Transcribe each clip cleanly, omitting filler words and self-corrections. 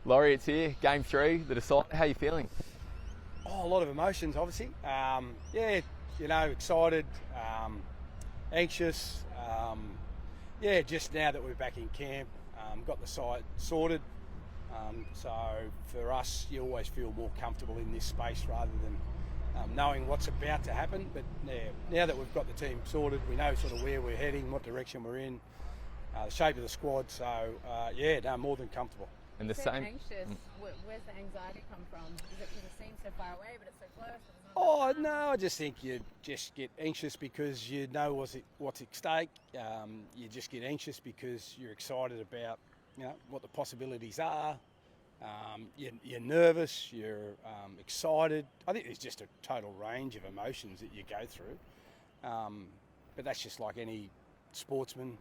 Laurie, it's here, game 3, the decider. How are you feeling? Oh, a lot of emotions, obviously. Excited, anxious. Just now that we're back in camp, got the site sorted. So for us, you always feel more comfortable in this space rather than knowing what's about to happen. But now that we've got the team sorted, we know sort of where we're heading, what direction we're in, the shape of the squad. So more than comfortable. And the same. Anxious. Where's the anxiety come from? Is it because it seems so far away, but it's so close? No, I just think you just get anxious because you know what's at stake. You just get anxious because you're excited about what the possibilities are. You're nervous. You're excited. I think there's just a total range of emotions that you go through. But that's just like any sportsman.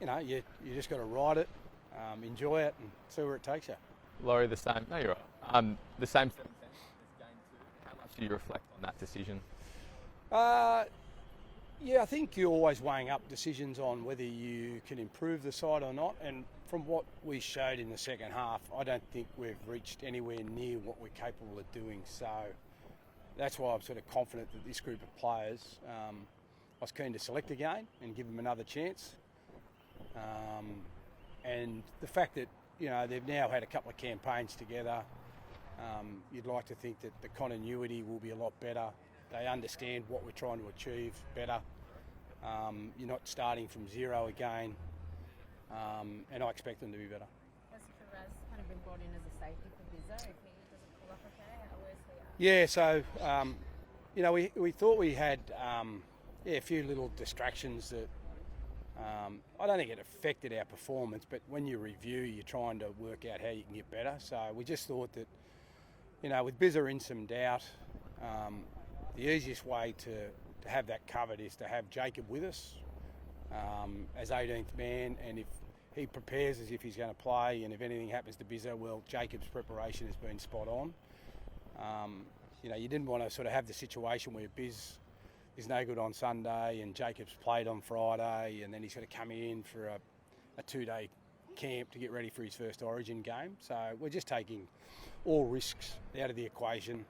You just got to ride it. Enjoy it and see where it takes you. Laurie, the same. No, you're right. The same 7 cents as game 2. How much do you reflect on that decision? I think you're always weighing up decisions on whether you can improve the side or not. And from what we showed in the second half, I don't think we've reached anywhere near what we're capable of doing. So that's why I'm sort of confident that this group of players, I was keen to select again and give them another chance. And the fact that, they've now had a couple of campaigns together, you'd like to think that the continuity will be a lot better. They understand what we're trying to achieve better. You're not starting from zero again, and I expect them to be better. Has Raz kind of been brought in as a safety for Bizzo? If he doesn't pull up okay, where's he at? We thought we had a few little distractions that I don't think it affected our performance, but when you review, you're trying to work out how you can get better. So we just thought that, with Bizzer in some doubt, the easiest way to have that covered is to have Jacob with us as 18th man, and if he prepares as if he's going to play, and if anything happens to Bizzer, well, Jacob's preparation has been spot on. You didn't want to sort of have the situation where Biz is no good on Sunday and Jacob's played on Friday, and then he's going to come in for a 2-day camp to get ready for his first Origin game. So we're just taking all risks out of the equation.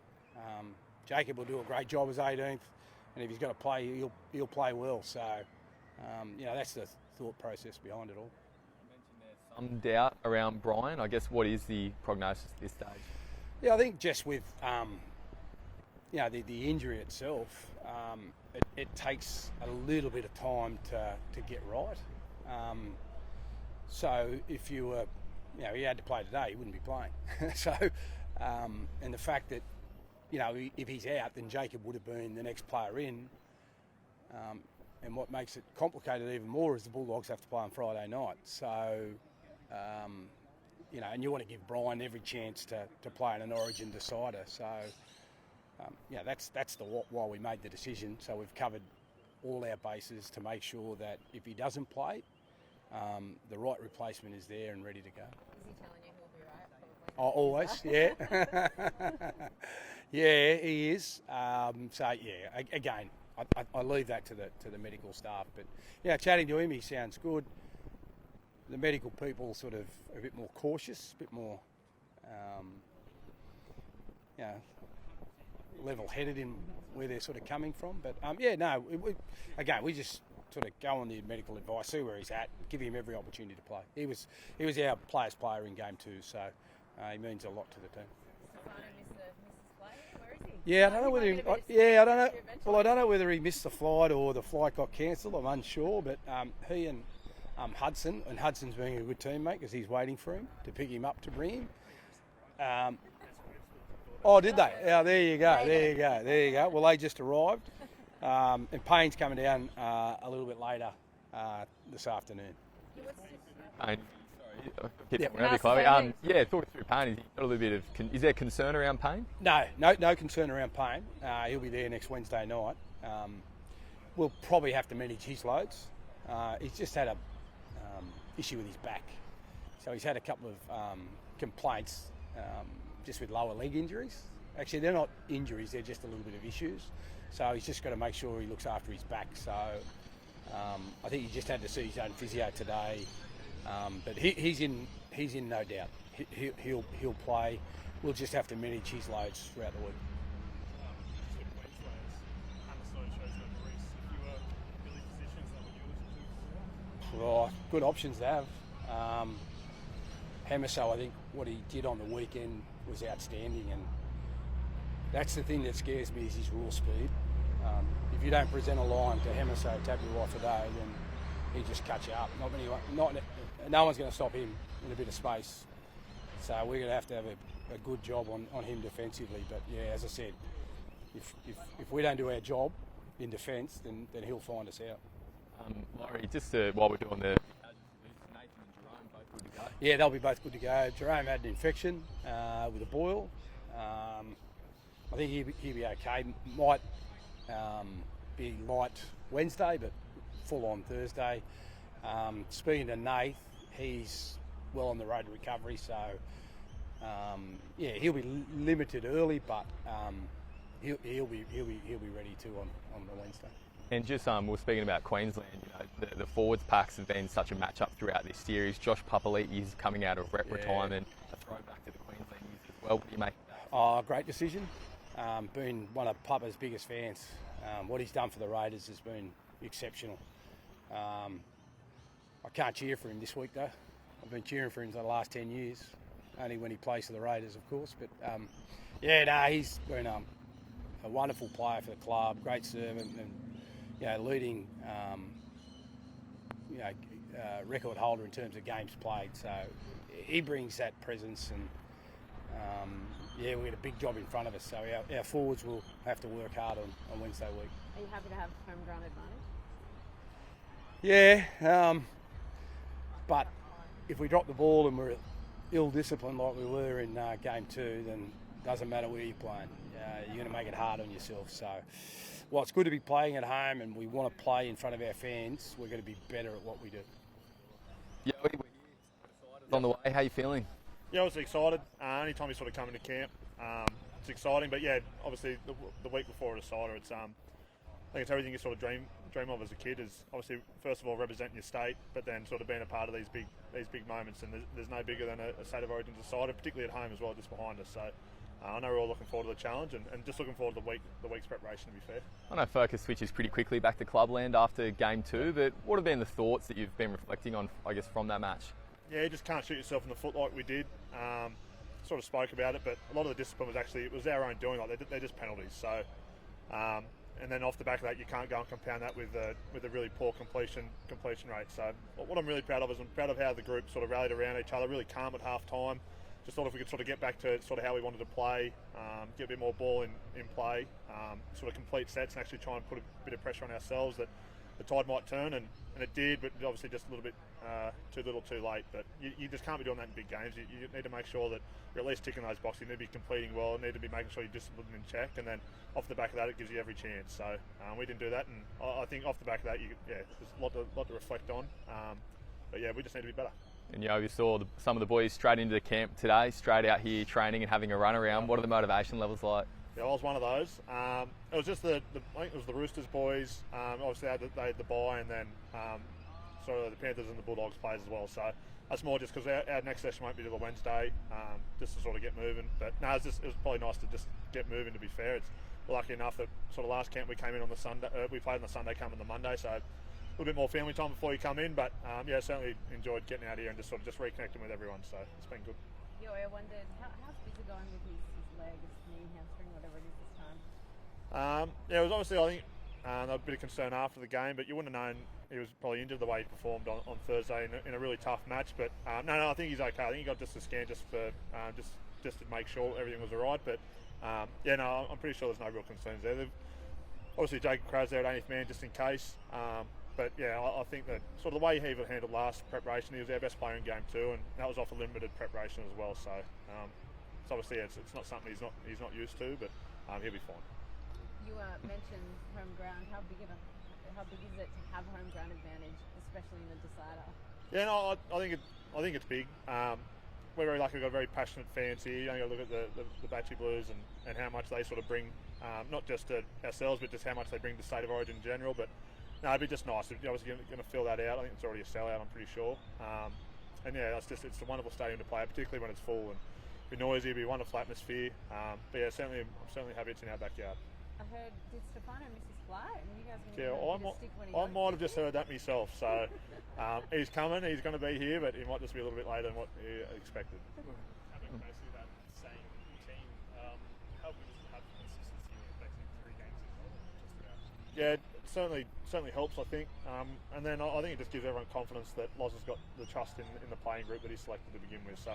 Jacob will do a great job as 18th, and if he's got to play, he'll play well. So that's the thought process behind it all. You mentioned there's some doubt around Brian. I guess what is the prognosis at this stage? Yeah, I think just with the injury itself, it takes a little bit of time to get right. So if you were, he had to play today, he wouldn't be playing. And the fact that, if he's out, then Jacob would have been the next player in. And what makes it complicated even more is the Bulldogs have to play on Friday night. So, and you want to give Brian every chance to play in an Origin decider. So, that's why we made the decision. So we've covered all our bases to make sure that if he doesn't play, the right replacement is there and ready to go. Is he telling you he'll be right? Always, yeah. Yeah, he is. Again, I leave that to the medical staff. But chatting to him, he sounds good. The medical people sort of a bit more cautious, a bit more, level-headed in where they're sort of coming from. But we just sort of go on the medical advice, see where he's at, give him every opportunity to play. He was our player's player in game 2, so he means a lot to the team. Yeah, I don't know whether I don't know whether he missed the flight or the flight got cancelled. I'm unsure, but he and Hudson, and Hudson's being a good teammate because he's waiting for him to pick him up to bring him. Did they? Yeah, there you go. Well, they just arrived, and Payne's coming down a little bit later this afternoon. Payne. Chloe. Talk through Payne. Is got a little bit of? Is there concern around Payne? No concern around Payne. He'll be there next Wednesday night. We'll probably have to manage his loads. He's just had a issue with his back, so he's had a couple of complaints just with lower leg injuries. Actually, they're not injuries; they're just a little bit of issues. So he's just got to make sure he looks after his back. So I think he just had to see his own physio today. But he's in he's in no doubt. He'll play. We'll just have to manage his loads throughout the week. Right, good options to have. Hamiso, I think what he did on the weekend was outstanding, and that's the thing that scares me is his raw speed. If you don't present a line to Hamiso Tabuai today, then he just cuts you up. No one's going to stop him in a bit of space. So we're going to have a good job on him defensively. But yeah, as I said, if we don't do our job in defence, then he'll find us out. Laurie, just while we're doing the Nathan and Jerome both good to go. Yeah, they'll be both good to go. Jerome had an infection with a boil. I think he'll be okay. Might be light Wednesday, but full on Thursday. Speaking to Nath, he's well on the road to recovery, so yeah, he'll be limited early, but he'll be ready too on the Wednesday. And just we were speaking about Queensland. You know, the forwards packs have been such a match-up throughout this series. Josh Papali'i is coming out of rep retirement, a throwback to the Queensland years as well. What do you make of that? Oh, great decision. Been one of Papa's biggest fans. What he's done for the Raiders has been exceptional. I can't cheer for him this week though. I've been cheering for him for the last 10 years, only when he plays for the Raiders, of course. But he's been a wonderful player for the club, great servant, and leading record holder in terms of games played. So he brings that presence, and we've got a big job in front of us. So our forwards will have to work hard on Wednesday week. Are you happy to have home ground advantage? Yeah, but if we drop the ball and we're ill-disciplined like we were in game 2, then it doesn't matter where you're playing. You're going to make it hard on yourself. So while it's good to be playing at home and we want to play in front of our fans, we're going to be better at what we do. Yeah, we're here. On the way. How are you feeling? Yeah, I was excited. Anytime you sort of come into camp, it's exciting. But yeah, obviously the week before a decider, I think it's everything you sort of dream of as a kid. Is obviously first of all representing your state, but then sort of being a part of these big moments. And there's no bigger than a state of origin decider, particularly at home as well, just behind us. So I know we're all looking forward to the challenge and just looking forward to the week's preparation. To be fair, I know focus switches pretty quickly back to clubland after game 2, but what have been the thoughts that you've been reflecting on, I guess, from that match? Yeah, you just can't shoot yourself in the foot like we did. Sort of spoke about it, but a lot of the discipline was our own doing. Like they're just penalties. So, and then off the back of that, you can't go and compound that with a really poor completion rate. So, what I'm really proud of is I'm proud of how the group sort of rallied around each other, really calm at half time. Just thought if we could sort of get back to sort of how we wanted to play, get a bit more ball in play, sort of complete sets and actually try and put a bit of pressure on ourselves that the tide might turn, and it did, but obviously just a little bit too little too late. But you just can't be doing that in big games. You need to make sure that you're at least ticking those boxes. You need to be completing well, you need to be making sure you're disciplined in check, and then off the back of that it gives you every chance. So we didn't do that, and I think off the back of that there's a lot to reflect on. But yeah, we just need to be better. And we saw some of the boys straight into the camp today, straight out here training and having a run around. What are the motivation levels like? Yeah, I was one of those. It was just I think it was the Roosters boys. Obviously they had the bye, and then sort of the Panthers and the Bulldogs players as well. So that's more just because our next session won't be till the Wednesday, just to sort of get moving. But no, it was probably nice to just get moving. To be fair, we're lucky enough that sort of last camp we came in on the Sunday. We played on the Sunday, come on the Monday, so a little bit more family time before you come in. But certainly enjoyed getting out here and just reconnecting with everyone. So it's been good. I wondered how's Busy going with his leg, his knee, hamstring, whatever it is this time. It was obviously, I think, there was a bit of concern after the game, but you wouldn't have known he was probably injured the way he performed on Thursday in a really tough match. But no, I think he's okay. I think he got just a scan just for just to make sure everything was alright. But I'm pretty sure there's no real concerns there. Obviously, Jacob Crow's there at 80th man just in case. But yeah, I think that sort of the way he handled last preparation, he was our best player in game 2, and that was off a limited preparation as well. So obviously it's not something he's not used to, but he'll be fine. You mentioned home ground. How big is it to have home ground advantage, especially in a decider? Yeah, no, I think it's big. We're very lucky. We've got very passionate fans here. You got to look at the Batchy Blues and how much they sort of bring, not just to ourselves, but just how much they bring to State of Origin in general. But no, it'd be just nice. We're obviously going to fill that out. I think it's already a sellout, I'm pretty sure. yeah, it's a wonderful stadium to play at, particularly when it's full and be noisy, be a wonderful atmosphere. But yeah, I'm certainly happy it's in our backyard. I heard, did Stefano miss his flight? And you guys Yeah, going to stick when he I goes? might have just heard that myself. So he's coming, he's going to be here, but he might just be a little bit later than what he expected. Having basically that same team, how good is it to have consistency in basically 3 games in a row? Yeah, it certainly helps, I think. And then I think it just gives everyone confidence that Loz has got the trust in the playing group that he selected to begin with. So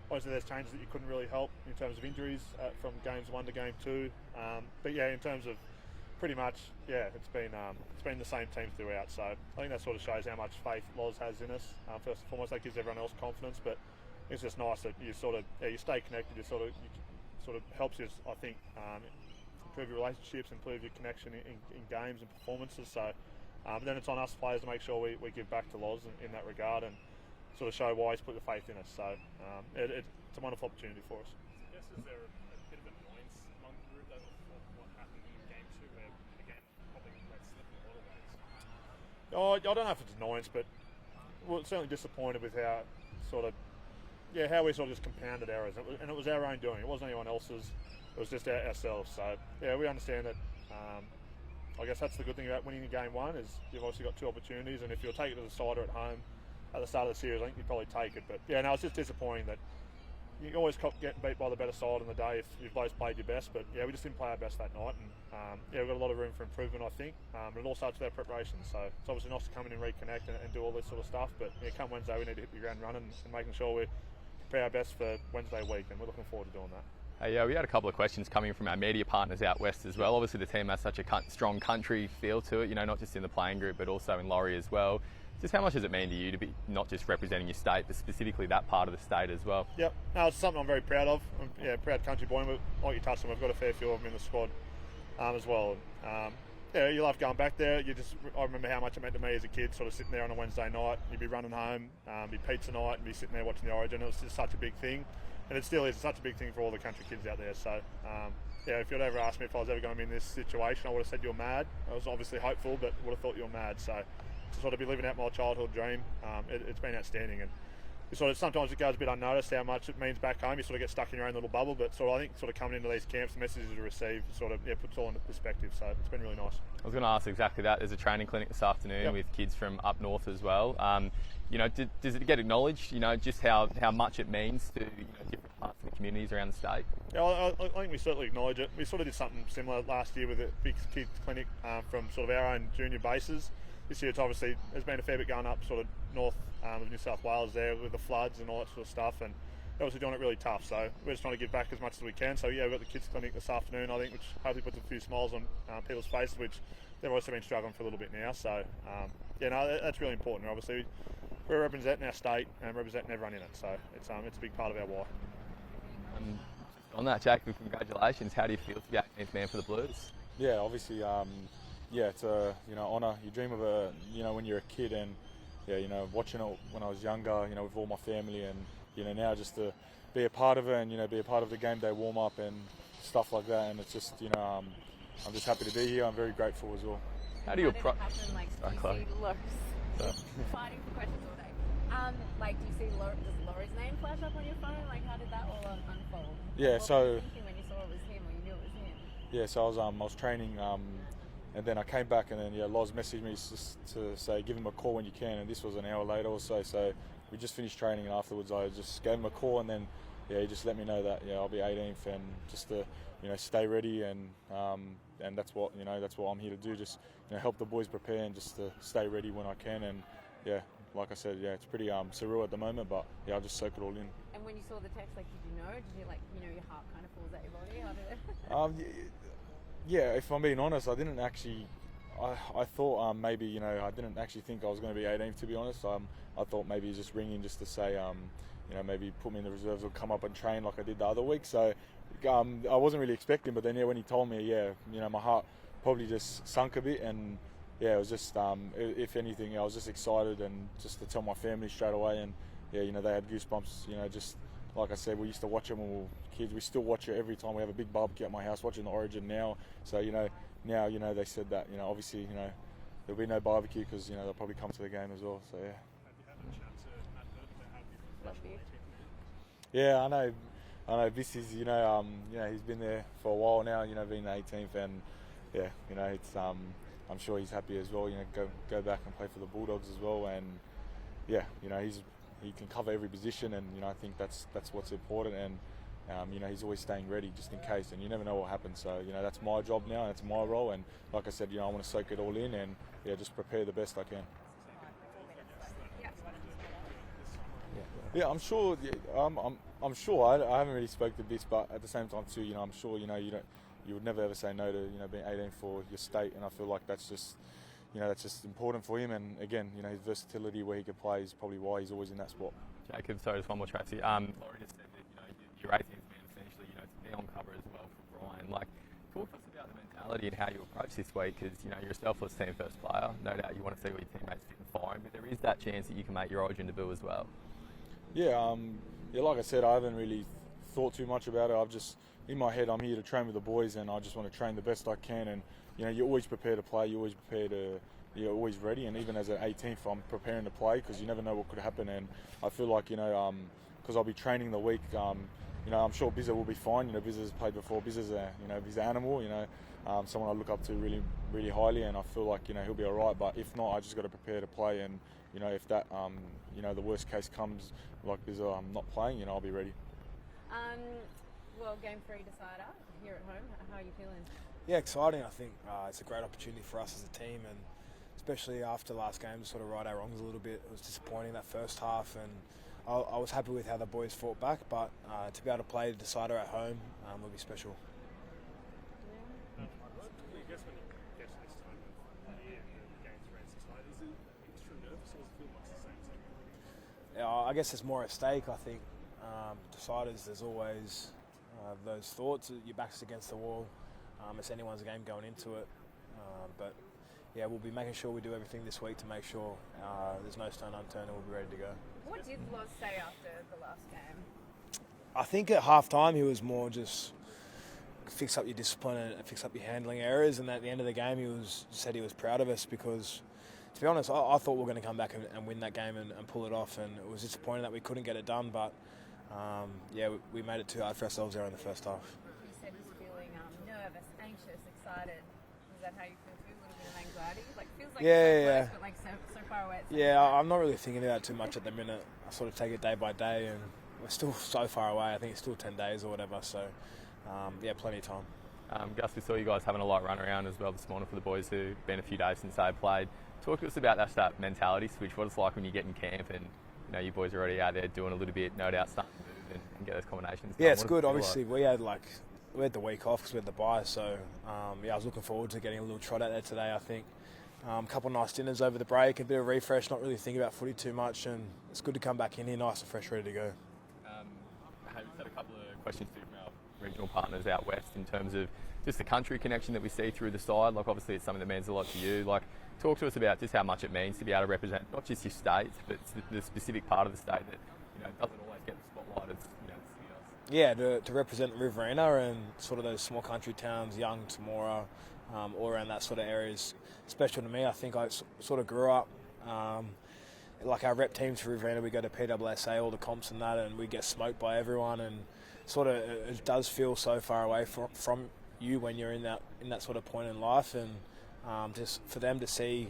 obviously there's changes that you couldn't really help in terms of injuries from games 1 to game 2. But yeah, in terms of pretty much, yeah, it's been the same team throughout. So I think that sort of shows how much faith Loz has in us. First and foremost, that gives everyone else confidence. But it's just nice that you sort of you stay connected. You sort of helps you, I think, improve your relationships, improve your connection in games and performances. So then it's on us players to make sure we give back to Loz in that regard and sort of show why he's put the faith in us. So it's a wonderful opportunity for us. I guess is there a bit of annoyance among the group of what happened in game 2 where, again, probably let slip in a lot of ways? Oh, I don't know if it's annoyance, but we're certainly disappointed with how how we sort of just compounded errors. And it was our own doing. It wasn't anyone else's. It was just ourselves. So yeah, we understand that. I guess that's the good thing about winning in game 1 is you've obviously got 2 opportunities, and if you'll take it to the side or at home at the start of the series, I think you'd probably take it. But yeah, no, it's just disappointing that you always getting beat by the better side on the day if you've both played your best. But yeah, we just didn't play our best that night, and yeah, we've got a lot of room for improvement, I think. It all starts with our preparation. So it's obviously nice to come in and reconnect and do all this sort of stuff. But yeah, come Wednesday, we need to hit the ground running and making sure we prepare our best for Wednesday week, and we're looking forward to doing that. Yeah, we had a couple of questions coming from our media partners out west as well. Obviously, the team has such a strong country feel to it, not just in the playing group, but also in Laurie as well. Just how much does it mean to you to be not just representing your state, but specifically that part of the state as well? Yep, no, it's something I'm very proud of. I'm proud country boy, but like you touched on, we've got a fair few of them in the squad as well. Yeah, you love going back there. I remember how much it meant to me as a kid, sort of sitting there on a Wednesday night. You'd be running home, be pizza night, and be sitting there watching the Origin. It was just such a big thing. And it still is such a big thing for all the country kids out there. So, yeah, if you'd ever asked me if I was ever going to be in this situation, I would have said you're mad. I was obviously hopeful, but would have thought you were mad. So, to sort of be living out my childhood dream, it's been outstanding. And sometimes it goes a bit unnoticed how much it means back home. You sort of get stuck in your own little bubble, but I think coming into these camps, the messages you receive puts all into perspective. So it's been really nice. I was going to ask exactly that. There's a training clinic this afternoon with kids from up north as well. Does it get acknowledged? Just how much it means to different parts of the communities around the state. Yeah, I think we certainly acknowledge it. We sort of did something similar last year with a big kids clinic from sort of our own junior bases. This year, there's been a fair bit going up sort of north of New South Wales there with the floods and all that sort of stuff, and obviously doing it really tough. So we're just trying to give back as much as we can. So yeah, we've got the kids clinic this afternoon, I think, which hopefully puts a few smiles on people's faces, which they've also been struggling for a little bit now. So that's really important. Obviously, we're representing our state and representing everyone in it. So it's a big part of our why. On that, Jack, congratulations. How do you feel to be 18th man for the Blues? Yeah, obviously, it's a honour. You dream of when you're a kid, and watching it when I was younger, with all my family, and now just to be a part of it, and be a part of the game day warm up and stuff like that. And it's just I'm just happy to be here. I'm very grateful as well. How do you approach? Fighting for questions all day. Do you see Laurie's name flash up on your phone? How did that all unfold? Yeah, what were you thinking when you saw it was him, or you knew it was him? Yeah, so I was training, and then I came back, and then Loz messaged me to say give him a call when you can, and this was an hour later or so. So we just finished training, and afterwards I just gave him a call, and then he just let me know that I'll be 18th, and just to stay ready, and that's what I'm here to do. Just help the boys prepare and just to stay ready when I can, and like I said, it's pretty surreal at the moment, but I'll just soak it all in. And when you saw the text, did you know? Did you your heart kind of falls out your body? Yeah, if I'm being honest, I didn't actually. I thought maybe I didn't actually think I was going to be 18th, to be honest. I thought maybe he's just ringing just to say maybe put me in the reserves or come up and train like I did the other week. So I wasn't really expecting, but then when he told me, my heart probably just sunk a bit, and it was just if anything, I was just excited, and just to tell my family straight away, and they had goosebumps. Just like I said, we used to watch it when we were kids. We still watch it every time we have a big barbecue at my house, watching the Origin now. So now they said that obviously there'll be no barbecue because they'll probably come to the game as well. So yeah. Have you had a chat to Matt Burton about how rugby? Yeah, I know. Bissy's, he's been there for a while now. Being the 18th, and yeah, it's I'm sure he's happy as well. Go back and play for the Bulldogs as well, and yeah, he can cover every position, and I think that's what's important, and he's always staying ready just in case, and you never know what happens. So that's my job now, and it's my role, and like I said, I want to soak it all in, and yeah, just prepare the best I can. Yeah, I'm sure. I'm sure. I haven't really spoke to this, but at the same time too, I'm sure you would never ever say no to being 18 for your state, and I feel like that's just important for him. And again, his versatility where he can play is probably why he's always in that spot. Jacob, sorry, just one more Tracy. Laurie just said that your 18th man essentially to be on cover as well for Brian. Like, talk to us about the mentality and how you approach this week, because you're a selfless team first player. No doubt you want to see what your teammates fit and fire, but there is that chance that you can make your Origin debut as well. Yeah, like I said, I haven't really thought too much about it. I've just, in my head, I'm here to train with the boys, and I just want to train the best I can. And you're always prepared to play. You're always ready. And even as an 18th, I'm preparing to play because you never know what could happen. And I feel like because I'll be training the week. I'm sure Bizza will be fine. Bizza's played before. Bizza's he's an animal. Someone I look up to really, really highly, and I feel like he'll be all right. But if not, I just got to prepare to play. And if that the worst case comes, like Bizza not playing, I'll be ready. Well, game 3 decider here at home. How are you feeling? Yeah, exciting. I think it's a great opportunity for us as a team, and especially after last game to sort of right our wrongs a little bit. It was disappointing that first half, and I was happy with how the boys fought back, but to be able to play the decider at home will be special. I guess when you get to this time of the year, the game's ran tonight, is it extra nervous or does it feel much the same thing? Yeah, I guess there's more at stake. I think deciders, there's always those thoughts. Your back's against the wall. It's anyone's game going into it. But yeah, we'll be making sure we do everything this week to make sure there's no stone unturned and we'll be ready to go. What did Loz say after the last game? I think at half time he was more just fix up your discipline and fix up your handling errors, and at the end of the game he said he was proud of us because, to be honest, I thought we were going to come back and win that game and pull it off, and it was disappointing that we couldn't get it done, but we made it too hard for ourselves there in the first half. You said he was feeling nervous, anxious, excited. Is that how you feel too? A little bit of anxiety? Feels like so close, but so far away. Yeah, I'm not really thinking about it too much at the minute. I sort of take it day by day, and we're still so far away. I think it's still 10 days or whatever, so plenty of time. Gus, we saw you guys having a light run around as well this morning for the boys who've been a few days since they played. Talk to us about that mentality switch, what it's like when you get in camp and you boys are already out there doing a little bit, no doubt starting to move and get those combinations. Yeah, it's good. Obviously, we had the week off because we had the bye, so I was looking forward to getting a little trot out there today. I think a couple of nice dinners over the break, a bit of refresh, not really thinking about footy too much, and it's good to come back in here nice and fresh, ready to go. I've had a couple of questions from our regional partners out west in terms of just the country connection that we see through the side. Obviously it's something that means a lot to you. Talk to us about just how much it means to be able to represent not just your state, but the specific part of the state that doesn't always get the spotlight as Yeah, to represent Riverina and sort of those small country towns, Young, Temora, all around that sort of area is special to me. I think I sort of grew up, our rep teams for Riverina, we go to PWSA, all the comps and that, and we get smoked by everyone, and sort of it does feel so far away from you when you're in that sort of point in life, and just for them to see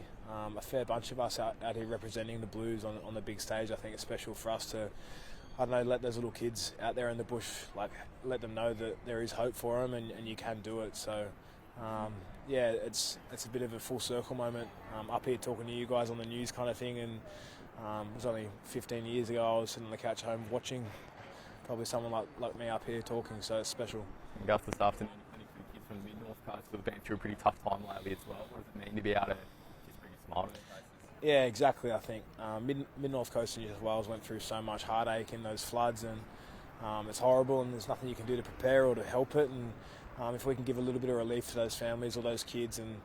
a fair bunch of us out here representing the Blues on the big stage, I think it's special for us to, let those little kids out there in the bush, let them know that there is hope for them and you can do it. So, it's a bit of a full circle moment. Up here talking to you guys on the news kind of thing, and it was only 15 years ago I was sitting on the couch home watching probably someone like me up here talking, so it's special. Gus, this afternoon, kids from the mid-north coast who have been through a pretty tough time lately as well. What does it mean to be able to just bring a smile to their faces? Yeah, exactly. I think mid-north coast of New South Wales went through so much heartache in those floods, and it's horrible, and there's nothing you can do to prepare or to help it. And if we can give a little bit of relief to those families or those kids and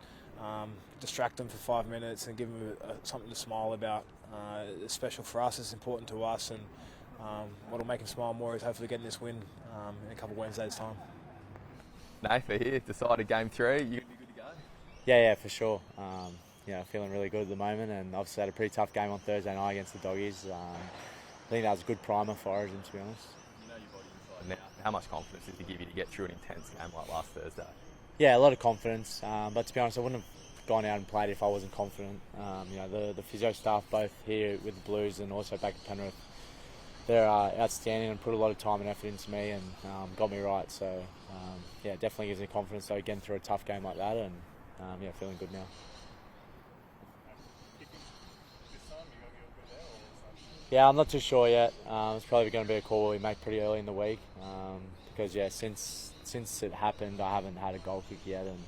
distract them for 5 minutes and give them something to smile about, it's special for us. It's important to us, and what'll make them smile more is hopefully getting this win in a couple of Wednesdays' time. Nath, we're here, decided game 3. You gonna be good to go? Yeah, for sure. Feeling really good at the moment, and obviously had a pretty tough game on Thursday night against the Doggies. think that was a good primer for Origin, to be honest. You know your body inside now. How much confidence does it give you to get through an intense game like last Thursday? Yeah, a lot of confidence. But to be honest, I wouldn't have gone out and played if I wasn't confident. The physio staff, both here with the Blues and also back at Penrith, they're outstanding and put a lot of time and effort into me and got me right. So, it definitely gives me confidence. So, getting through a tough game like that and, feeling good now. Yeah, I'm not too sure yet. It's probably going to be a call we make pretty early in the week because, since it happened, I haven't had a goal kick yet. And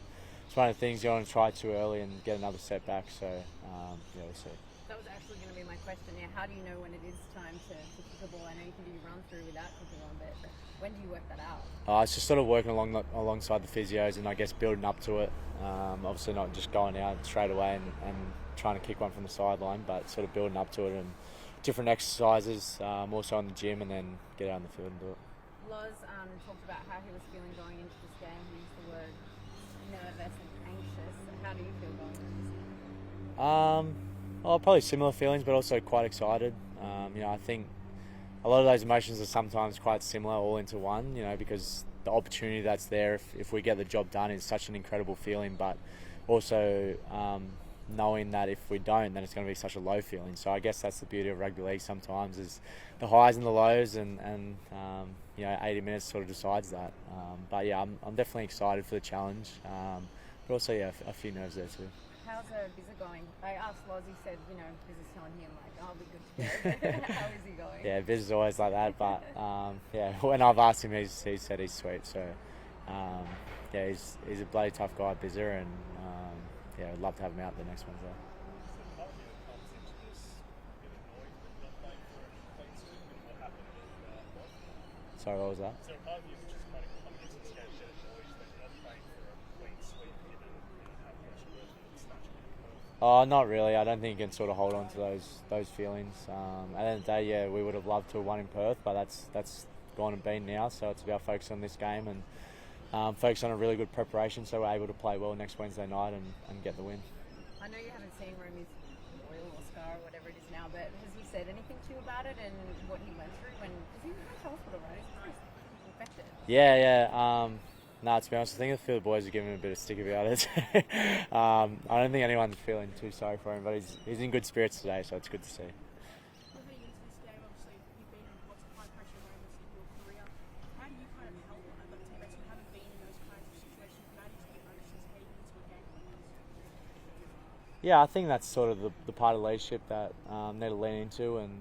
it's one of the things you don't want to try too early and get another setback. So, we'll see. That was actually going to be my question. Yeah, how do you know when it is time to kick a ball? I know you can do run through without kicking one bit, but when do you work that out? It's just sort of working alongside the physios and I guess building up to it. Obviously not just going out straight away and trying to kick one from the sideline, but sort of building up to it and different exercises, also in the gym, and then get out on the field and do it. Loz talked about how he was feeling going into this game. He used the word nervous and anxious. How do you feel going into this game? Probably similar feelings, but also quite excited. I think a lot of those emotions are sometimes quite similar, all into one. Because the opportunity that's there, if we get the job done, is such an incredible feeling. But also knowing that if we don't, then it's going to be such a low feeling. So I guess that's the beauty of rugby league sometimes, is the highs and the lows, and 80 minutes sort of decides that. I'm definitely excited for the challenge, but also a few nerves there too. How's Bizza going? I asked Loz, he said, Bizza's telling him, I'll be good to go. How is he going? Yeah, Bizza's always like that, but when I've asked him, he said he's sweet. So he's a bloody tough guy, Bizza, and I'd love to have him out the next Wednesday. Sorry, what was that? Not really. I don't think you can sort of hold on to those feelings. At the end of the day, we would have loved to have won in Perth, but that's gone and been now. So it's about focusing on this game and focus on a really good preparation, so we're able to play well next Wednesday night and get the win. I know you haven't seen Romy's oil or scar or whatever it is now, but has he said anything to you about it and what he went through when? Because he went to hospital, right? He's infected. Yeah. No, to be honest, I think the boys are giving him a bit of stick about it. I don't think anyone's feeling too sorry for him, but he's in good spirits today, so it's good to see. Moving into this game, obviously you've been in lots of high pressure moments in your career. How do you kind of help other teammates who haven't been in those kinds of situations manage to get emotions heading into a game like this? Yeah, I think that's sort of the part of leadership that need to lean into and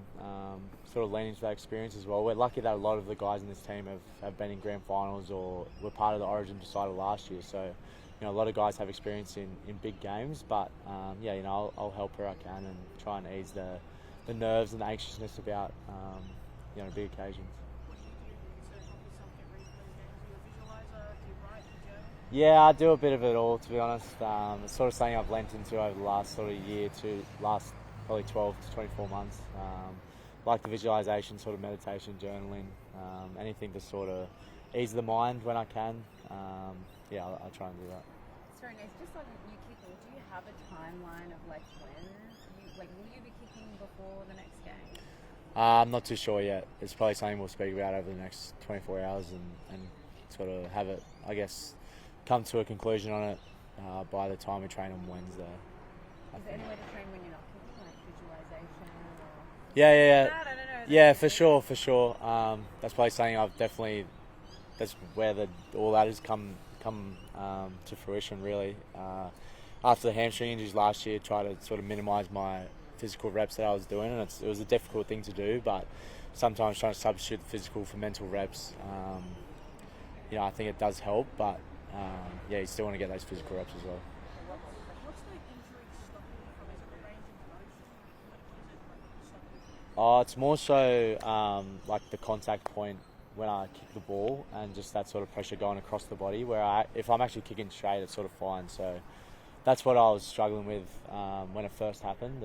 sort of lean into that experience as well. We're lucky that a lot of the guys in this team have been in grand finals or were part of the Origin decider last year. So, a lot of guys have experience in big games, but I'll help where I can and try and ease the nerves and the anxiousness about big occasions. What do you do to help yourself get ready for those games? Are you a visualiser? Do you write? Do you journal? Yeah, I do a bit of it all, to be honest. It's sort of something I've lent into over the last sort of year to last probably 12 to 24 months. Like the visualisation, sort of meditation, journaling, anything to sort of ease the mind when I can. I'll try and do that. Sorry, Nate, just on you kicking, do you have a timeline of when will you be kicking before the next game? I'm not too sure yet. It's probably something we'll speak about over the next 24 hours and sort of have it, I guess, come to a conclusion on it by the time we train on Wednesday. Is there any way to train when you're not kicking, like visualisation or? Yeah. I don't know. Yeah, for sure. That's probably something that's where all that has come to fruition, really. After the hamstring injuries last year, try to sort of minimise my physical reps that I was doing, and it was a difficult thing to do, but sometimes trying to substitute the physical for mental reps, I think it does help, but you still want to get those physical reps as well. What's the injury stopping you from? Is it the range of motion? It's more so like the contact point when I kick the ball and just that sort of pressure going across the body, where if I'm actually kicking straight, it's sort of fine. So that's what I was struggling with when it first happened.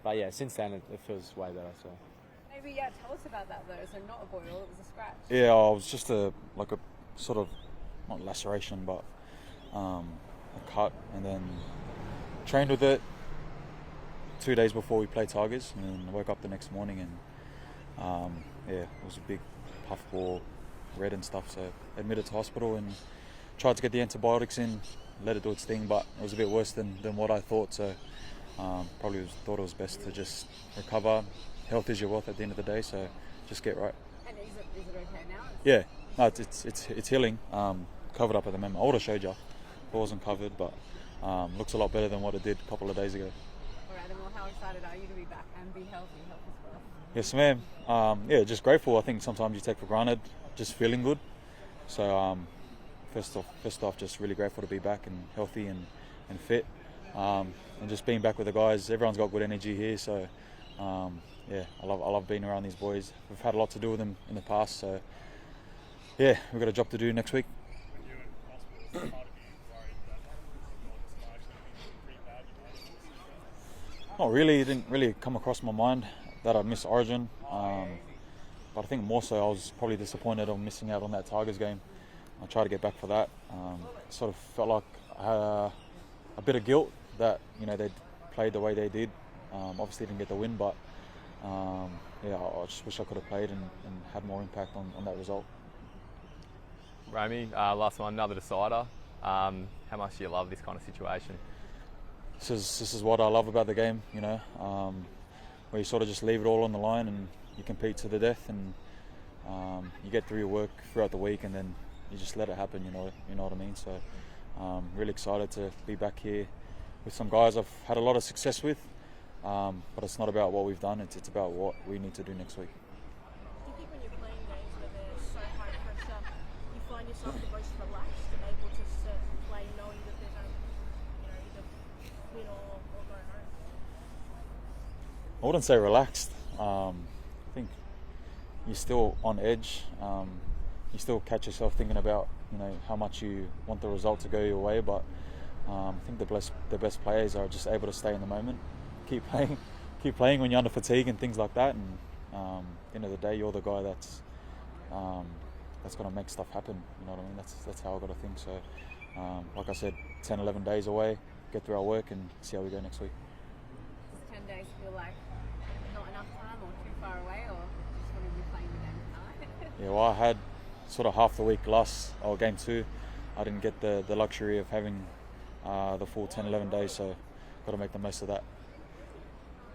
But since then it feels way better. So Maybe, tell us about that though. So not a boil, it was a scratch. Yeah, it was just a sort of, not laceration, but a cut, and then trained with it 2 days before we played Tigers, and then I woke up the next morning and it was a big puff ball, red and stuff. So admitted to hospital and tried to get the antibiotics in, let it do its thing, but it was a bit worse than what I thought. So probably thought it was best to just recover. Health is your wealth at the end of the day, so just get right. And is it okay now? Yeah, no, it's healing. Covered up at the moment. I would have showed you. It wasn't covered, but looks a lot better than what it did a couple of days ago. All right, and well, how excited are you to be back and be healthy as well? Yes, ma'am. Yeah, just grateful. I think sometimes you take for granted just feeling good. So first off, just really grateful to be back and healthy and fit. And just being back with the guys. Everyone's got good energy here, so yeah, I love being around these boys. We've had a lot to do with them in the past, so yeah, we've got a job to do next week. Not really. It didn't really come across my mind that I'd miss Origin, but I think more so I was probably disappointed on missing out on that Tigers game. I tried to get back for that. Sort of felt like I had a bit of guilt that they played the way they did. Obviously didn't get the win, but yeah, I just wish I could have played and had more impact on that result. Romy, last one, another decider. How much do you love this kind of situation? This is what I love about the game, where you sort of just leave it all on the line and you compete to the death, and you get through your work throughout the week, and then you just let it happen. You know what I mean. So really excited to be back here with some guys I've had a lot of success with, but it's not about what we've done. It's about what we need to do next week. Do you think when you're playing games where they're so high pressure, you find yourself the most relaxed and able to play knowing that there's either win or go home? I wouldn't say relaxed. I think you're still on edge. You still catch yourself thinking about how much you want the result to go your way, but I think the best players are just able to stay in the moment, keep playing when you're under fatigue and things like that. And at the end of the day, you're the guy that's going to make stuff happen. You know what I mean? That's how I got to think. So, like I said, 10, 11 days away, get through our work and see how we go next week. Does 10 days feel like not enough time or too far away, or just want to be playing the game tonight? Yeah, well, I had sort of half the week game 2. I didn't get the luxury of having the full 10, 11 days, so got to make the most of that.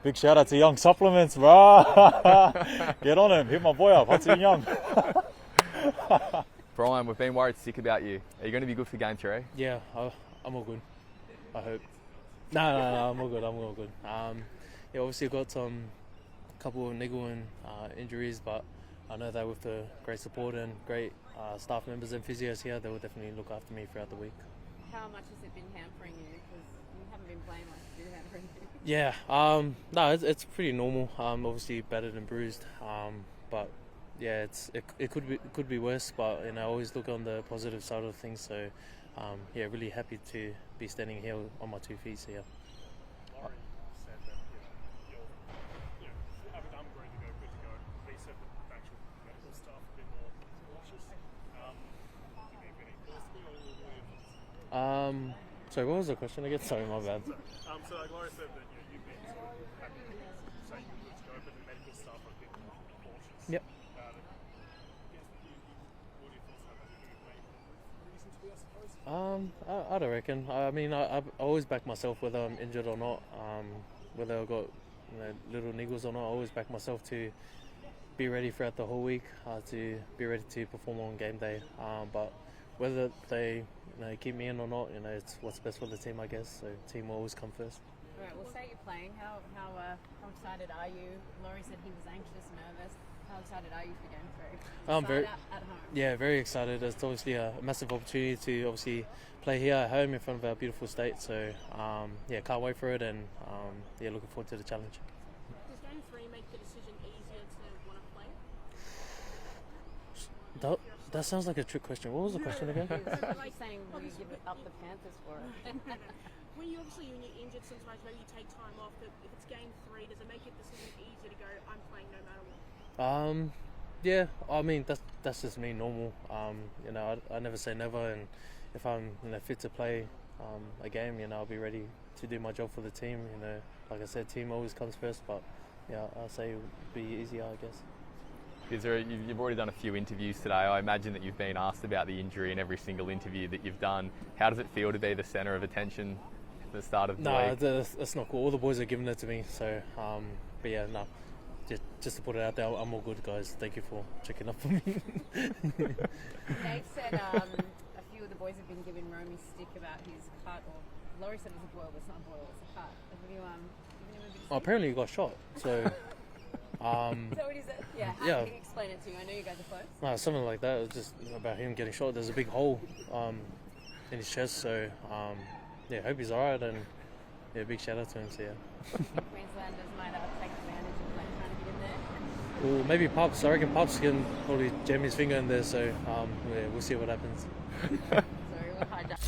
Big shout out to Young Supplements, bro. Get on him, hit my boy up, Hudson Young. Brian, we've been worried sick about you. Are you going to be good for game 3? Yeah, I'm all good. I hope. No, I'm all good. Yeah, obviously I've got a couple of niggle and injuries, but I know that with the great support and great staff members and physios here, they will definitely look after me throughout the week. How much has it been hampering you? Because you haven't been playing much to do hampering you. Yeah, no, it's pretty normal. Obviously battered and bruised, but yeah, it could be worse. But I always look on the positive side of things. So yeah, really happy to be standing here on my 2 feet here. Sorry, what was the question again? Sorry, my bad. So Gloria said that you've been happy to say you're good to go, but the medical staff are a bit more cautious. Yep. What are your thoughts about that? Do you think it may reason to be, I suppose? I don't reckon. I mean, I always back myself whether I'm injured or not, whether I've got little niggles or not. I always back myself to be ready throughout the whole week, to be ready to perform on game day. But whether they keep me in or not, it's what's best for the team, I guess. So team will always come first. All right, well, say you're playing. How excited are you? Laurie said he was anxious, nervous. How excited are you for game 3? I'm very at home. Yeah, very excited. It's obviously a massive opportunity to obviously play here at home in front of our beautiful state. So yeah, can't wait for it, and yeah, looking forward to the challenge. Does game 3 make the decision easier to want to play? That sounds like a trick question. What was the question again? Like saying will you give it up the Panthers for it? When you're injured, sometimes maybe you take time off. But if it's game 3, does it make the decision easier to go? I'm playing no matter what. Yeah. I mean that's just me, normal. I never say never, and if I'm fit to play a game, I'll be ready to do my job for the team. Like I said, team always comes first. But yeah, I'll say it'll be easier, I guess. You've already done a few interviews today. I imagine that you've been asked about the injury in every single interview that you've done. How does it feel to be the centre of attention at the start of the league? No, that's not cool. All the boys are giving it to me. So, but yeah, no. Just to put it out there, I'm all good, guys. Thank you for checking up for me. Dave said a few of the boys have been giving Romy stick about his cut, or Laurie said it was a boil, but it's not a boil, it's a cut. Have you given him a bit of stick? Apparently, he got shot. So, Is that what he said? Yeah, how did he explain it to you? I know you guys are close. no, something like that. It was just about him getting shot. There's a big hole in his chest. So, yeah, hope he's alright. And yeah, big shout out to him. So yeah. Queenslanders might take advantage of like trying to get in there. Well, maybe Pups. I reckon Pups can probably jam his finger in there. So yeah, we'll see what happens. Sorry, we'll hijack.